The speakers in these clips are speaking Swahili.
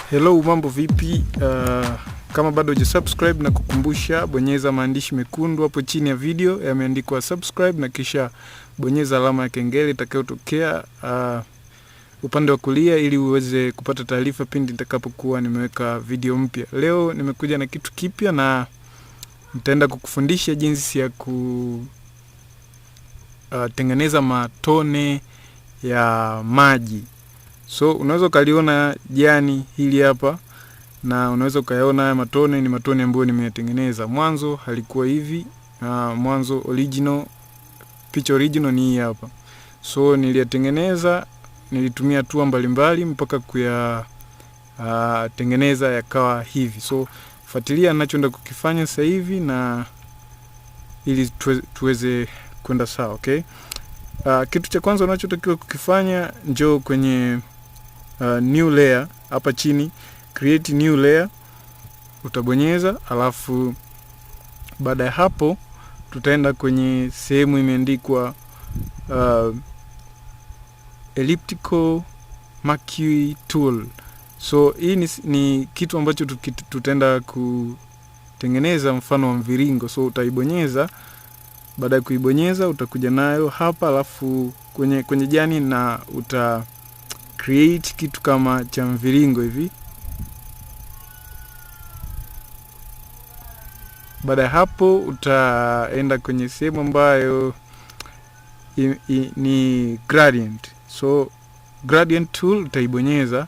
Hello, mambo vipi? Kama bado hujasubscribe na kukumbusha, bonyeza maandishi mekundu hapo chini ya video yameandikwa subscribe, na kisha bonyeza alama ya kengele itakayotokea upande wa kulia ili uweze kupata taarifa pindi nitakapokuwa nimeweka video mpya. Leo nimekuja na kitu kipya na nitaenda kukufundisha jinsi ya kutengeneza matone ya maji. So unaweza ukaliona jani hili hapa, na unaweza ukayaona haya matone ni matone ambayo nimeyatengeneza. Mwanzo halikuwa hivi, mwanzo picha original ni hii hapa. So niliyatengeneza, nilitumia hatua mbalimbali mpaka tengeneza yakawa hivi. So fuatilia ninachoenda kukifanya sasa hivi na ili tuweze kwenda sawa, okay? Kitu cha kwanza unachotakiwa kukifanya, njoo kwenye new layer hapa chini, create new layer, utabonyeza. Alafu baada ya hapo tutaenda kwenye sehemu imeandikwa elliptical marquee tool. So hii ni kitu ambacho tutaenda kutengeneza mfano wa mviringo. So utaibonyeza. Baada ya kuibonyeza utakuja nayo hapa, alafu kwenye jani na uta create kitu kama cha mviringo hivi. Baada ya hapo utaenda kwenye sehemu ambayo ni gradient. So gradient tool utaibonyeza,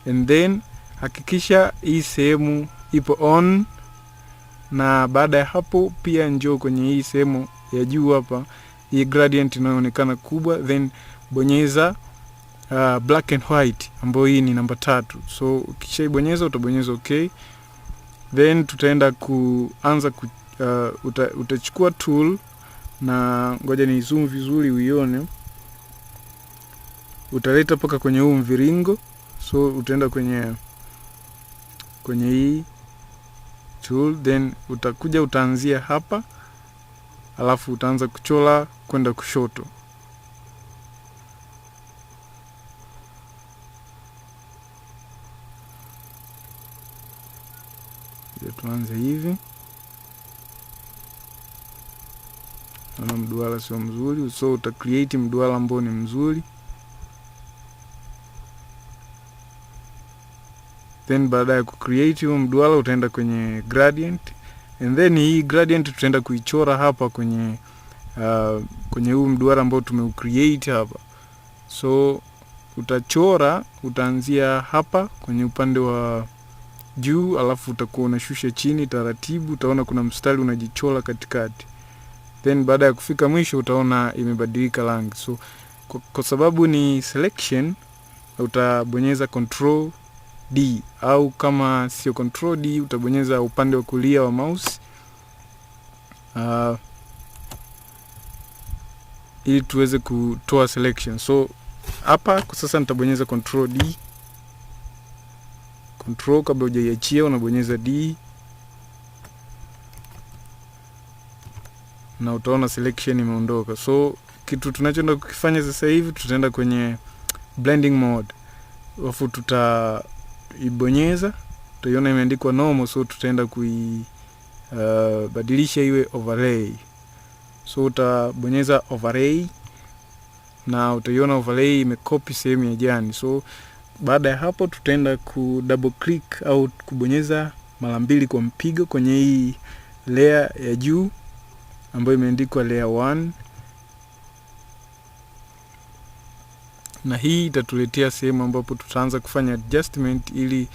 and then hakikisha hii sehemu ipo on. Na baada ya hapo pia njoo kwenye hii sehemu ya juu hapa, hii gradient inayoonekana kubwa, then bonyeza black and white ambayo hii ni namba 3. So ukishaibonyeza utabonyeza okay. Then tutaenda kuanza utachukua tool, na ngoja ni zoom vizuri uione. Utaleta paka kwenye huu mviringo. So utaenda kwenye hii tool, then utakuja utaanzia hapa, alafu utaanza kuchora kwenda kushoto. Tuanze hivi. Na mduara sio mzuri, so uta create mduara ambao ni mzuri. Then baada ya kucreate huo mduara utaenda kwenye gradient, and then hii gradient tutaenda kuichora hapa kwenye huu mduara ambao tumeucreate hapa. So utachora, utaanzia hapa kwenye upande wa juu, alafu utakuwa unashusha chini taratibu. Utaona kuna mstari unajichora katikati, then baada ya kufika mwisho utaona imebadilika rangi. So kwa sababu ni selection, utabonyeza control D, au kama sio control D utabonyeza upande wa kulia wa mouse ili tuweze kutoa selection. So hapa kwa sasa nitabonyeza control D. Control kabla hujaiachia unabonyeza D, na utaona selection imeondoka. So kitu tunachoenda kukifanya sasa hivi, tutaenda kwenye blending mode, alafu tutaibonyeza. Utaiona imeandikwa normal, so tutaenda kuibadilisha iwe overlay. So utabonyeza overlay, na utaiona overlay imekopi sehemu ya jani. So baada ya hapo tutaenda ku double click au kubonyeza mara 2 kwa mpigo kwenye hii layer ya juu ambayo imeandikwa layer 1, na hii itatuletea sehemu ambapo tutaanza kufanya adjustment ili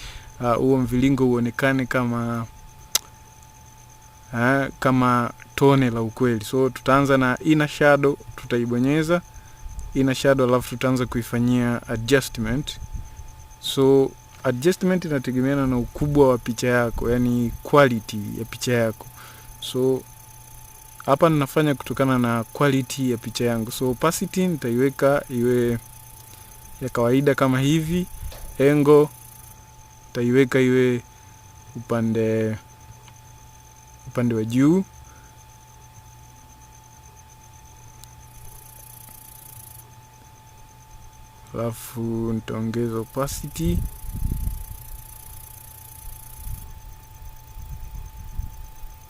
huo mviringo uonekane kama tone la ukweli. So tutaanza na inner shadow, tutaibonyeza inner shadow, alafu tutaanza kuifanyia adjustment. So adjustment inategemeana na ukubwa wa picha yako, yani quality ya picha yako. So hapa ninafanya kutokana na quality ya picha yangu. So opacity nitaiweka iwe ya kawaida kama hivi. Angle nitaiweka iwe upande wa juu. Alafu nitaongeza opacity.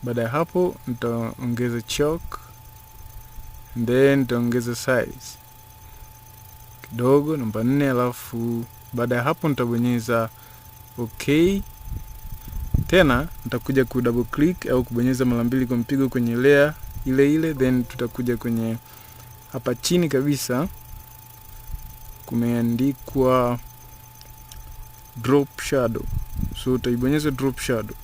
Baada ya hapo nitaongeza chalk, then nitaongeza size kidogo namba 4, alafu baada ya hapo nitabonyeza okay. Tena nitakuja ku double click au kubonyeza mara mbili kwa mpigo kwenye layer ile ile, then tutakuja kwenye hapa chini kabisa kumeandikwa drop shadow. So utaibonyeza drop shadow,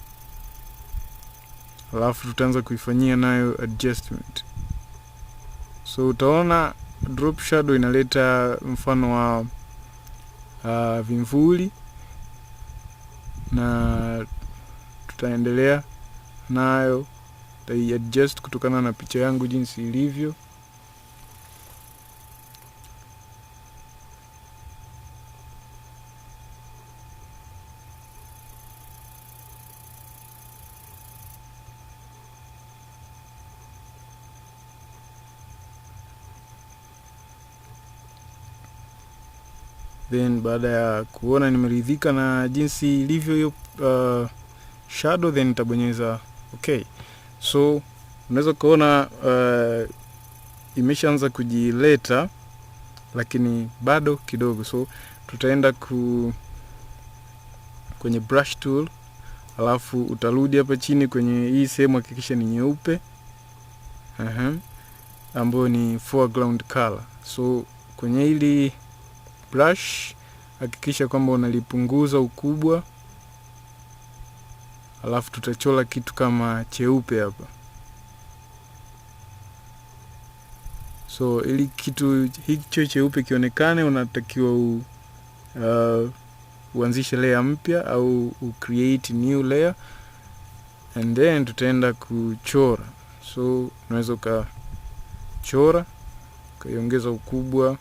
alafu tutaanza kuifanyia nayo adjustment. So utaona drop shadow inaleta mfano wa vimvuli, na tutaendelea nayo, adjust kutokana na picha yangu jinsi ilivyo. Then baada ya kuona nimeridhika na jinsi ilivyo hiyo shadow, then nitabonyeza okay. So unaweza kuona imeshaanza kujileta, lakini bado kidogo. So tutaenda kwenye brush tool, alafu utarudi hapa chini kwenye hii sehemu, hakikisha ni nyeupe, ambayo ni foreground color. So kwenye hili brush hakikisha kwamba unalipunguza ukubwa, alafu tutachora kitu kama cheupe hapa. So ili kitu hicho cheupe kionekane, unatakiwa uanzishe layer mpya au create new layer, and then tutaenda kuchora. So unaweza ukachora ukaiongeza ukubwa,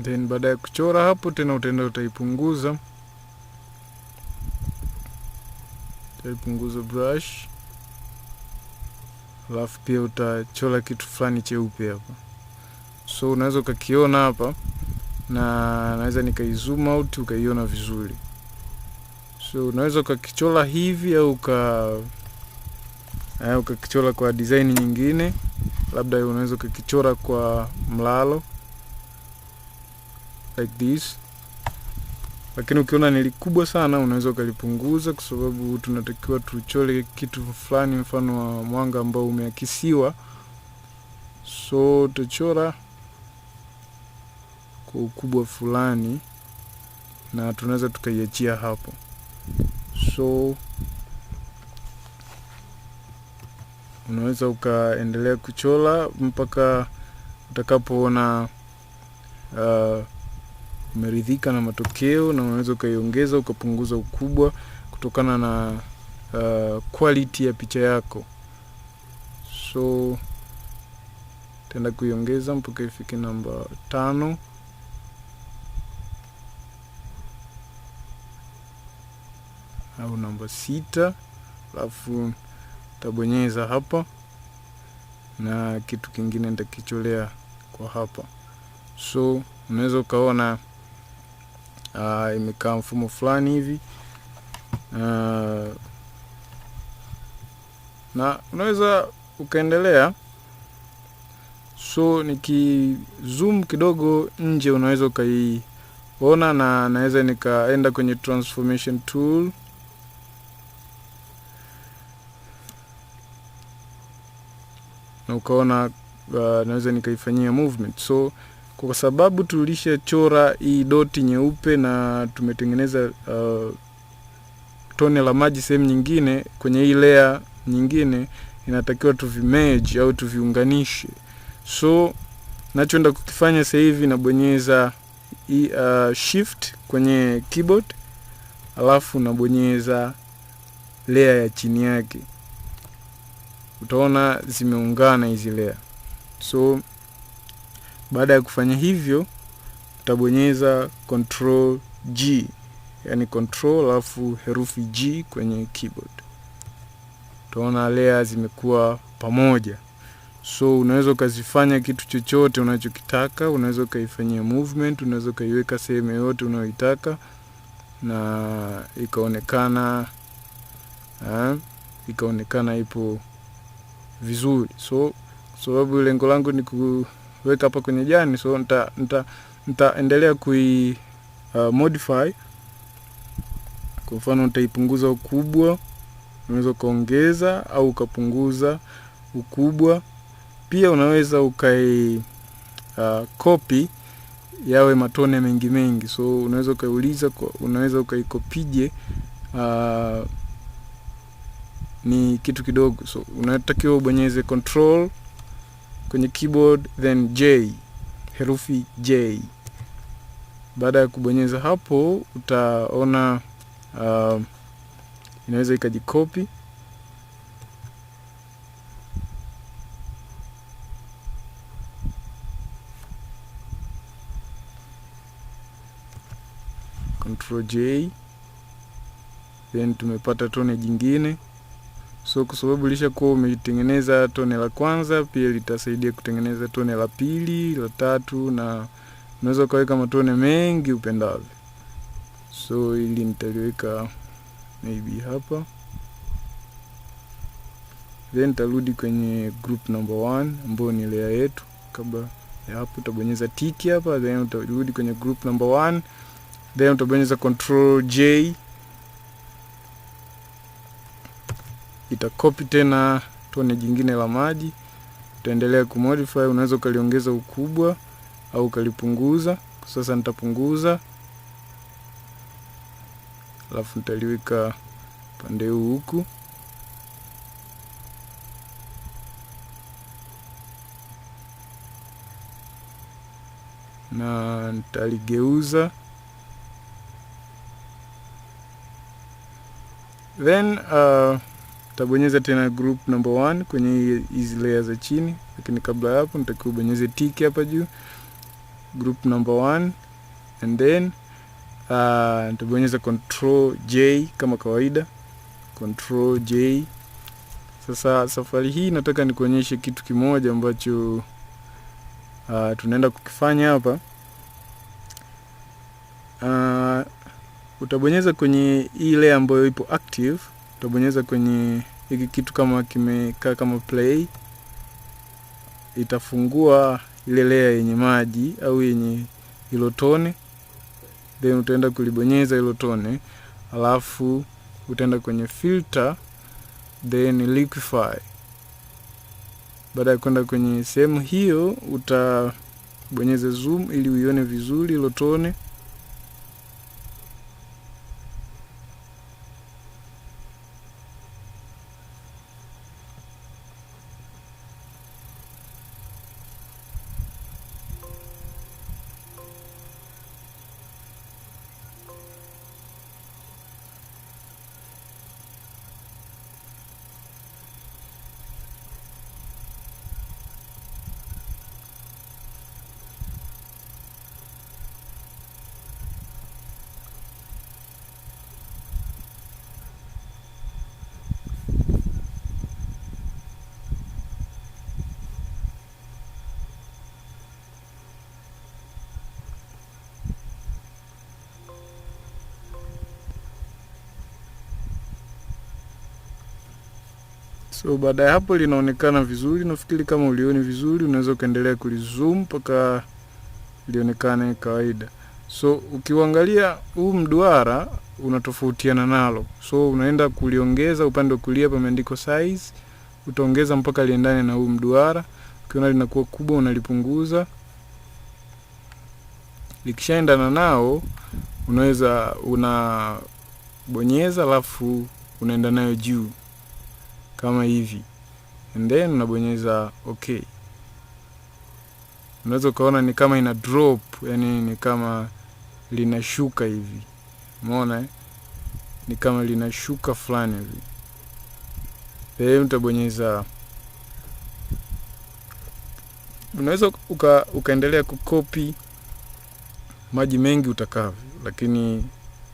then baada ya kuchora hapo tena utaenda utaipunguza brush, alafu pia utachora kitu fulani cheupe hapa. So unaweza ukakiona hapa, na naweza nikaizoom out ukaiona vizuri. So unaweza ukakichora hivi au ukakichora kwa design nyingine, labda unaweza ukakichora kwa mlalo like this, lakini ukiona ni kubwa sana unaweza ukalipunguza, kwa sababu tunatakiwa tuchole kitu fulani mfano wa mwanga ambao umeakisiwa. So tutachora kwa ukubwa fulani na tunaweza tukaiachia hapo. So unaweza ukaendelea kuchora mpaka utakapoona umeridhika na matokeo, na unaweza ukaiongeza ukapunguza ukubwa kutokana na quality ya picha yako. So tenda kuiongeza mpaka ifike namba 5, au namba 6, alafu Tabonyeza hapa na kitu kingine nitakicholea kwa hapa. So unaweza ukaona imekaa mfumo fulani hivi, na unaweza ukaendelea. So nikizoom kidogo nje unaweza ukaiona, na naweza nikaenda kwenye transformation tool na ukaona naweza nikaifanyia movement. So kwa sababu tulishachora hii doti nyeupe na tumetengeneza tone la maji sehemu nyingine kwenye hii layer nyingine, inatakiwa tuvimerge au tuviunganishe. So nachoenda kukifanya sasa hivi, nabonyeza shift kwenye keyboard, alafu nabonyeza layer ya chini yake. Utaona zimeungana hizi layer. So baada ya kufanya hivyo, utabonyeza control G, yani control alafu herufi G kwenye keyboard. Utaona layer zimekuwa pamoja. So unaweza ukazifanya kitu chochote unachokitaka. Unaweza ukaifanyia movement, unaweza ukaiweka sehemu yote unayoitaka na ikaonekana ipo vizuri. So sababu lengo langu ni kuweka hapa kwenye jani, so nitaendelea kui modify. Kwa mfano nitaipunguza ukubwa, unaweza ukaongeza au ukapunguza ukubwa. Pia unaweza ukai copy yawe matone mengi. So unaweza ukauliza, unaweza ukaikopije ni kitu kidogo. So unatakiwa ubonyeze control kwenye keyboard then J, herufi J. Baada ya kubonyeza hapo, utaona inaweza ikajikopi. Control J, then tumepata tone jingine. So kwa sababu lishakuwa umetengeneza tone la kwanza, pia litasaidia kutengeneza tone la pili, la tatu, na unaweza kaweka matone mengi upendavyo. So ili nitaliweka maybe hapa, then tarudi kwenye group number 1 ambayo ni layer yetu. Kabla ya hapo utabonyeza tiki hapa, then utarudi kwenye group number 1, then utabonyeza control J, itakopi tena tone jingine la maji. Utaendelea kumodify, unaweza ukaliongeza ukubwa au ukalipunguza. Sasa nitapunguza, alafu nitaliweka pande huu huku, na nitaligeuza. Then tabonyeza tena group number 1 kwenye hizi layers za chini, lakini kabla ya hapo nitakiwa ubonyeze tiki hapa juu, group number 1, and then nitabonyeza control J kama kawaida, control J. Sasa safari hii nataka nikuonyeshe kitu kimoja ambacho tunaenda kukifanya hapa. Utabonyeza kwenye hii layer ambayo ipo active, utabonyeza kwenye hiki kitu kama kimekaa kama play, itafungua ile layer yenye maji au yenye hilo tone, then utaenda kulibonyeza hilo tone, alafu utaenda kwenye filter then liquify. Baada ya kwenda kwenye sehemu hiyo, utabonyeza zoom ili uione vizuri hilo tone. So baada ya hapo linaonekana vizuri. Nafikiri kama ulioni vizuri, unaweza kuendelea kulizoom mpaka lionekane kawaida. So ukiangalia huu mduara unatofautiana nalo. So unaenda kuliongeza upande wa kulia pameandikwa size, utaongeza mpaka liendane na huu mduara. Ukiona linakuwa kubwa unalipunguza. Likishaendana nao unaweza unabonyeza alafu unaenda nayo juu kama hivi. And then unabonyeza okay. Unaweza kuona ni kama ina drop, yani ni kama linashuka hivi. Umeona ni kama linashuka fulani hivi. Then utabonyeza. Unaweza ukaendelea kukopi maji mengi utakavyo, lakini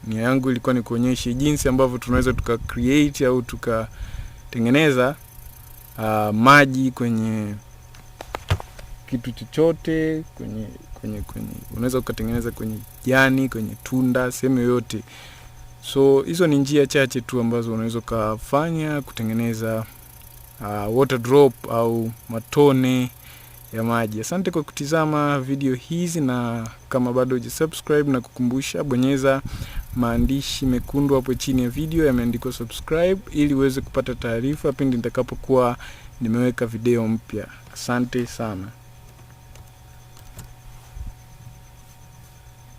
nia yangu ilikuwa ni kuonyesha jinsi ambavyo tunaweza create au tukatengeneza maji kwenye kitu chochote, kwenye unaweza ukatengeneza kwenye jani, kwenye tunda, sehemu yoyote. So hizo ni njia chache tu ambazo unaweza kufanya kutengeneza water drop au matone ya maji. Asante kwa kutizama video hizi, na kama bado hujasubscribe na kukumbusha bonyeza maandishi mekundu hapo chini ya video yameandikwa subscribe ili uweze kupata taarifa pindi nitakapokuwa nimeweka video mpya. Asante sana.